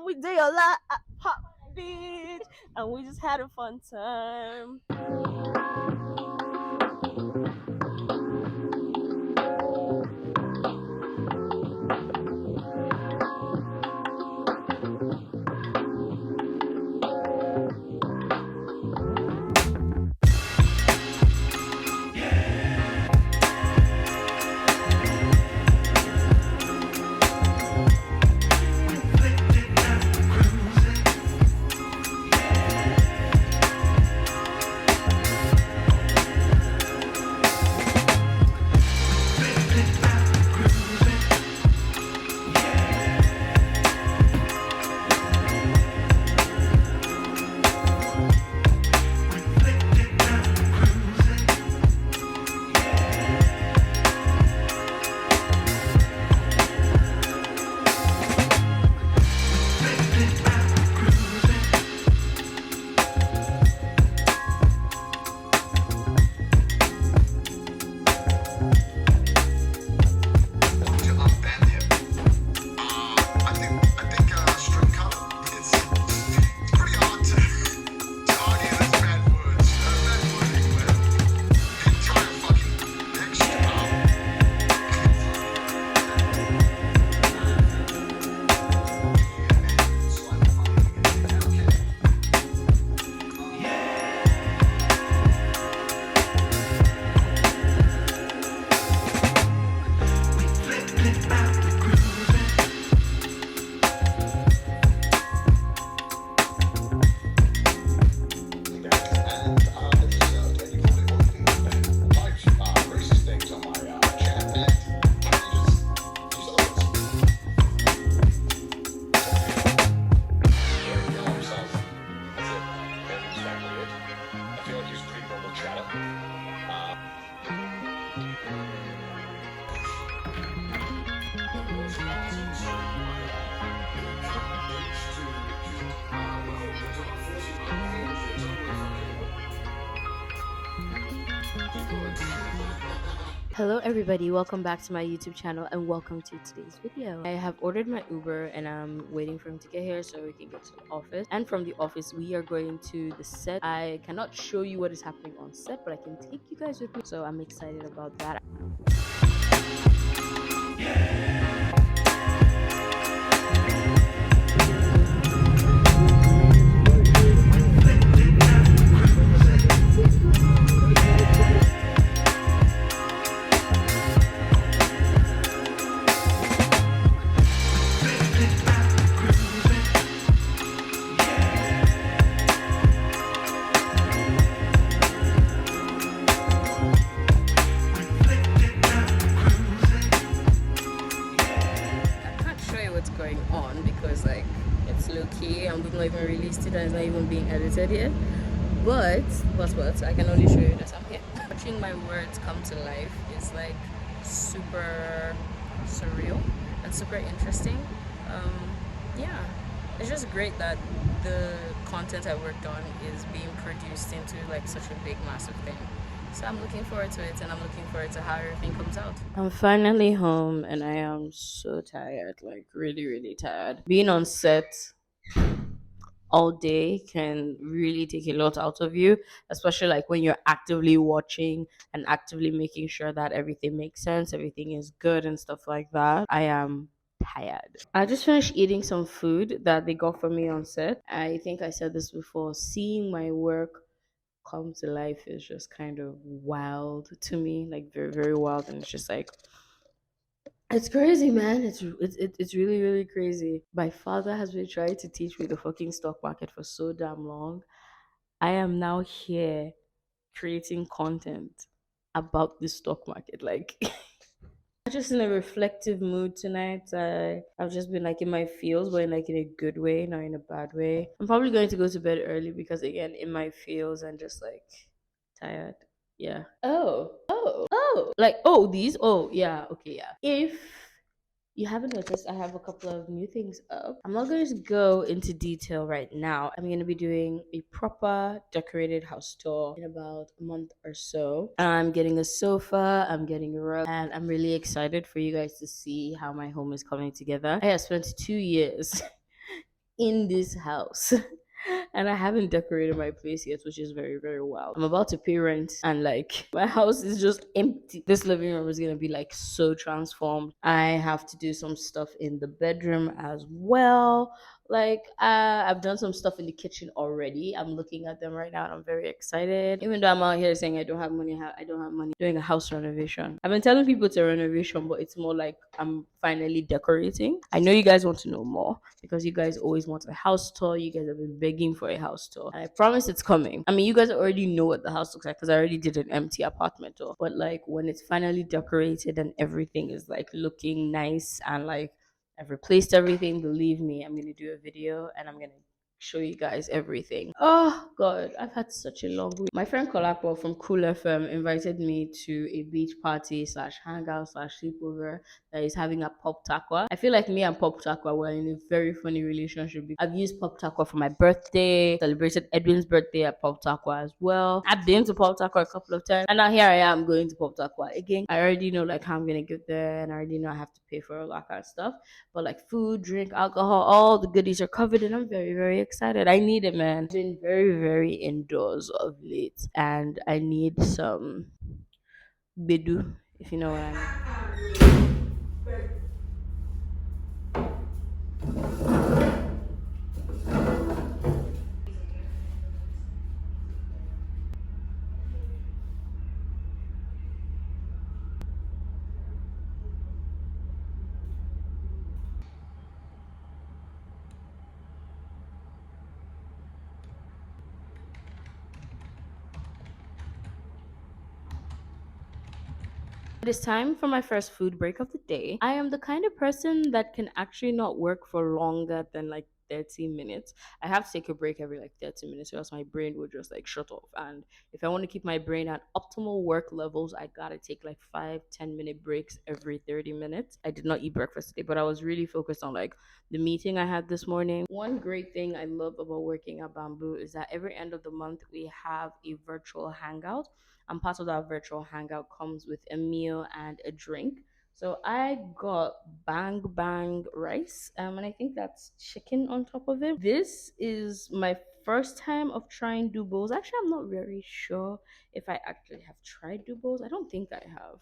with Deola at Pop Beach, and we just had a fun time. Hello everybody, welcome back to my YouTube channel and welcome to today's video. I have ordered my Uber and I'm waiting for him to get here so we can get to the office. And from the office we are going to the set. I cannot show you what is happening on set, but I can take you guys with me. So I'm excited about that. Going on because like it's low key and we've not even released it and it's not even being edited yet, but I can only show you that I'm here. Watching my words come to life is like super surreal and super interesting. Yeah, it's just great that the content I worked on is being produced into like such a big massive thing. So I'm looking forward to it and I'm looking forward to how everything comes out. I'm finally home and I am so tired, like really, really tired. Being on set all day can really take a lot out of you, especially like when you're actively watching and actively making sure that everything makes sense, everything is good and stuff like that. I am tired. I just finished eating some food that they got for me on set. I think I said this before. Seeing my work come to life is just kind of wild to me, like very, very wild. And it's just like, it's crazy, man. It's really, really crazy. My father has been trying to teach me the fucking stock market for so damn long. I am now here creating content about the stock market. Like, I'm just in a reflective mood tonight. I've just been like in my feels, but in like in a good way, not in a bad way. I'm probably going to go to bed early because again, in my feels, and just like tired. Yeah. Like these. Oh, yeah. Okay, yeah. If you haven't noticed, I have a couple of new things up. I'm not going to go into detail right now. I'm going to be doing a proper decorated house tour in about a month or so. I'm getting a sofa, I'm getting a rug, and I'm really excited for you guys to see how my home is coming together. I have spent 2 years in this house. And I haven't decorated my place yet, which is very, very wild. I'm about to pay rent, and like my house is just empty. This living room is gonna be like so transformed. I have to do some stuff in the bedroom as well. Like I've done some stuff in the kitchen already. I'm looking at them right now, and I'm very excited. Even though I'm out here saying I don't have money, I don't have money doing a house renovation. I've been telling people it's a renovation, but it's more like I'm finally decorating. I know you guys want to know more because you guys always want a house tour. You guys have been begging for a house tour, and I promise it's coming. I mean, you guys already know what the house looks like because I already did an empty apartment tour. But like when it's finally decorated and everything is like looking nice and like I've replaced everything. Believe me, I'm gonna do a video and I'm gonna show you guys everything. Oh god, I've had such a long week. My friend Kolapo from Cool FM invited me to a beach party slash hangout slash sleepover that is having a Pop Takwa. I feel like me and Pop Takwa were in a very funny relationship. I've used Pop Takwa for my birthday, celebrated Edwin's birthday at Pop Takwa as well. I've been to Pop Takwa a couple of times, and now here I am going to Pop Takwa again. I already know like how I'm gonna get there, and I already know I have to pay for a lot of stuff. But like food, drink, alcohol, all the goodies are covered, and I'm very, very excited. I need it, man. I've been very, very indoors of late, and I need some bedu, if you know what I mean. It is time for my first food break of the day. I am the kind of person that can actually not work for longer than like 30 minutes. I have to take a break every like 30 minutes or else my brain would just like shut off. And if I want to keep my brain at optimal work levels, I gotta take like 5, 10 minute breaks every 30 minutes. I did not eat breakfast today, but I was really focused on like the meeting I had this morning. One great thing I love about working at Bamboo is that every end of the month we have a virtual hangout, and part of that virtual hangout comes with a meal and a drink. So I got bang bang rice, and I think that's chicken on top of it. This is my first time of trying dubos. Actually, I'm not very sure if I actually have tried dubos. I don't think I have.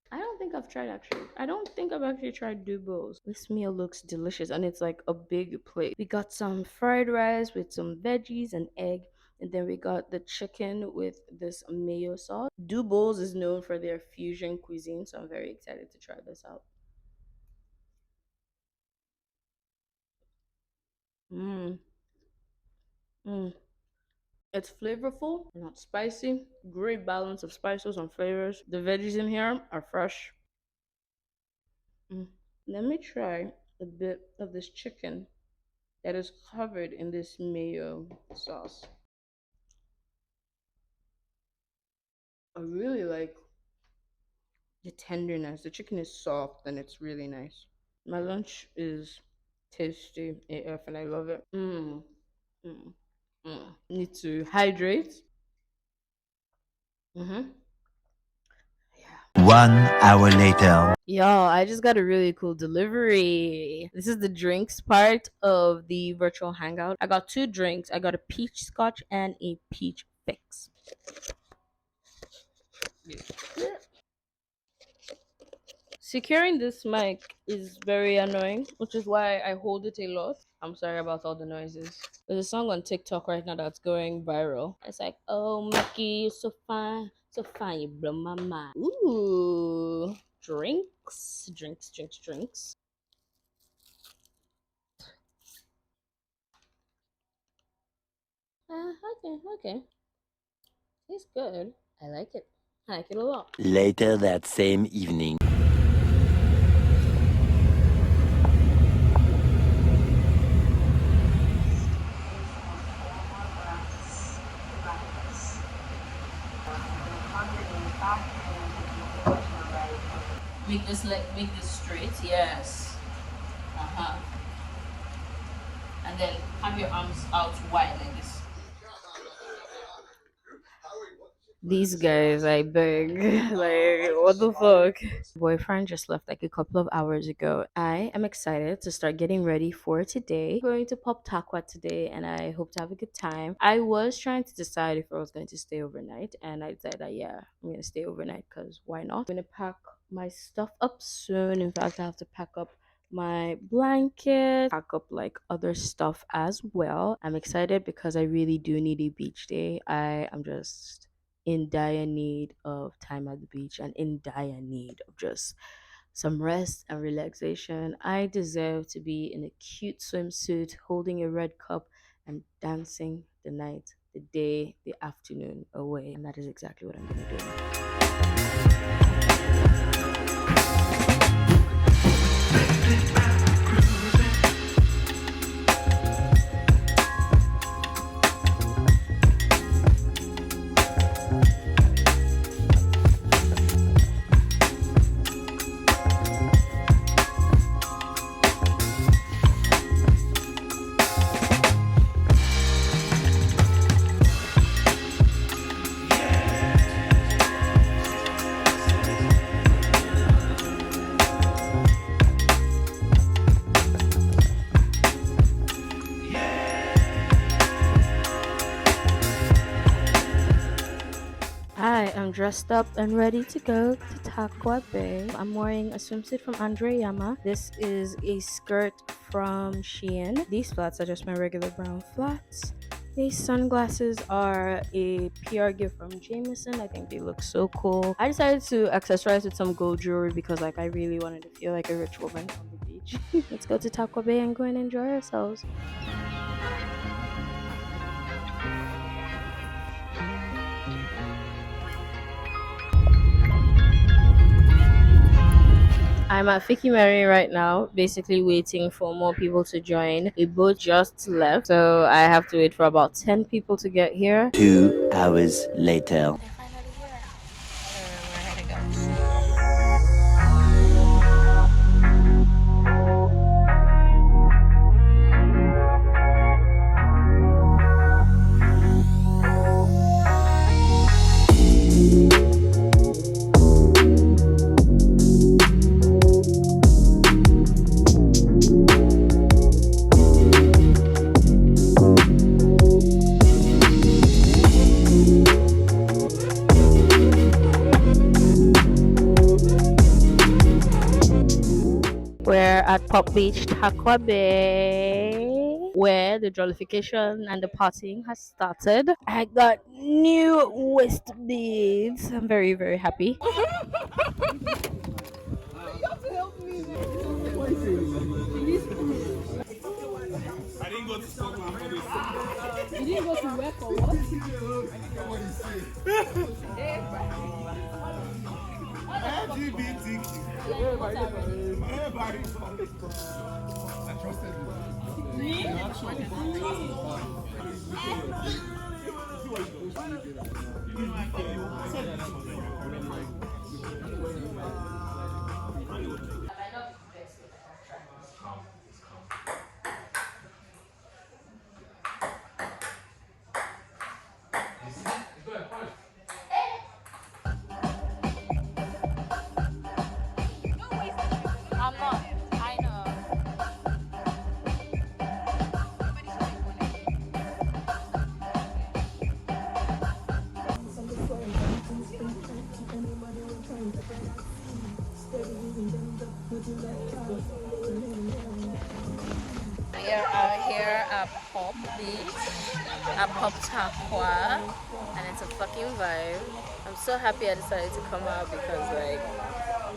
I don't think I've tried actually. I don't think I've actually tried dubos. This meal looks delicious and it's like a big plate. We got some fried rice with some veggies and egg. And then we got the chicken with this mayo sauce. Dubos is known for their fusion cuisine, so I'm very excited to try this out. Mmm. Mmm. It's flavorful, not spicy. Great balance of spices and flavors. The veggies in here are fresh. Mm. Let me try a bit of this chicken that is covered in this mayo sauce. I really like the tenderness. The chicken is soft and it's really nice. My lunch is tasty AF and I love it. Mm, Need to hydrate. Mm-hmm. Yeah. 1 hour later. Yo, I just got a really cool delivery. This is the drinks part of the virtual hangout. I got two drinks. I got a peach scotch and a peach fix. Securing this mic is very annoying, which is why I hold it a lot. I'm sorry about all the noises. There's a song on TikTok right now that's going viral. It's like, oh, Mickey, you're so fine, you blow my mind. Ooh, drinks, drinks, drinks, drinks. Okay, okay. It's good. I like it. I like it a lot. Later that same evening. Make this straight. Yes. Uh huh. And then have your arms out wide like this. These guys, I beg. Like, what the fuck? Boyfriend just left like a couple of hours ago. I am excited to start getting ready for today. I'm going to pop Takwa today and I hope to have a good time. I was trying to decide if I was going to stay overnight and I decided that yeah, I'm gonna stay overnight because why not? I'm gonna pack my stuff up soon. In fact, I have to pack up my blanket, pack up like other stuff as well. I'm excited because I really do need a beach day. I am just in dire need of time at the beach and in dire need of just some rest and relaxation. I deserve to be in a cute swimsuit, holding a red cup and dancing the night, the day, the afternoon away. And that is exactly what I'm going to do. I am dressed up and ready to go to Takwa Bay. I'm wearing a swimsuit from Andre Yama. This is a skirt from Shein. These flats are just my regular brown flats. These sunglasses are a PR gift from Jameson. I think they look so cool. I decided to accessorize with some gold jewelry because like I really wanted to feel like a rich woman on the beach. Let's go to Takwa Bay and go and enjoy ourselves. I'm at Fiki Mary right now, basically waiting for more people to join. A boat just left, so I have to wait for about 10 people to get here. 2 hours later. We're at Pop Beach, Takwa Bay, where the jollification and the partying has started. I got new waist beads. I'm very, very happy. I didn't go to Scotland for this. You didn't go to work or what? LGBTQ. Everybody. I trusted I'm not. I know. We are out here at Pop Beach, at Pop Takwa, and it's a fucking vibe. I'm so happy I decided to come out because like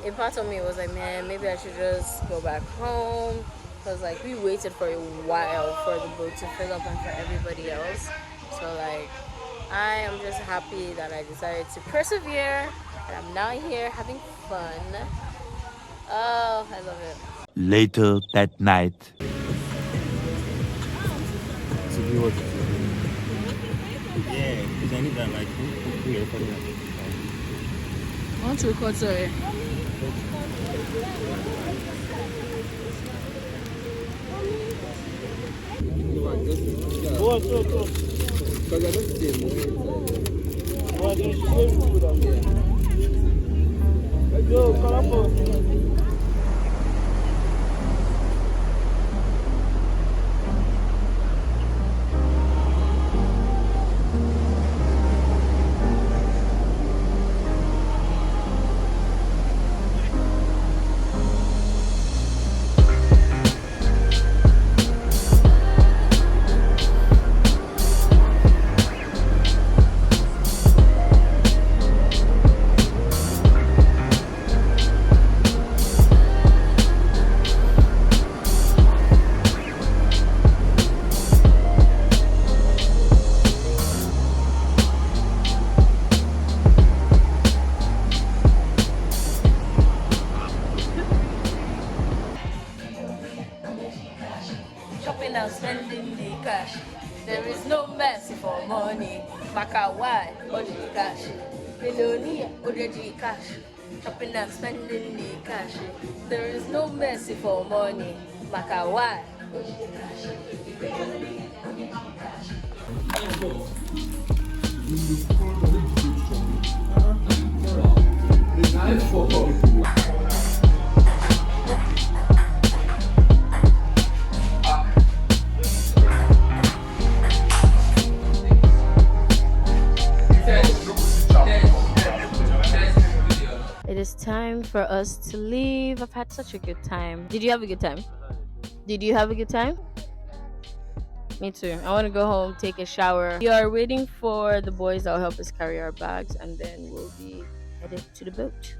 a part of me was like, man, maybe I should just go back home because like we waited for a while for the boat to fill up and for everybody else. So like I am just happy that I decided to persevere and I'm now here having fun. Oh, I love it. Later that night. Yeah, because I need that like we are recording that. I want to record, sorry. Go. because I don't stay more inside. Let's go, Colorful. Shopping and spending the cash. There is no mercy for money. Makawai, Oji cash. Millionaire, Oji cash. Shopping and spending the cash. There is no mercy for money. Makawai. It is time for us to leave. I've had such a good time. Did you have a good time? Did you have a good time? Me too. I want to go home, take a shower. We are waiting for the boys that will help us carry our bags, and then we'll be headed to the boat.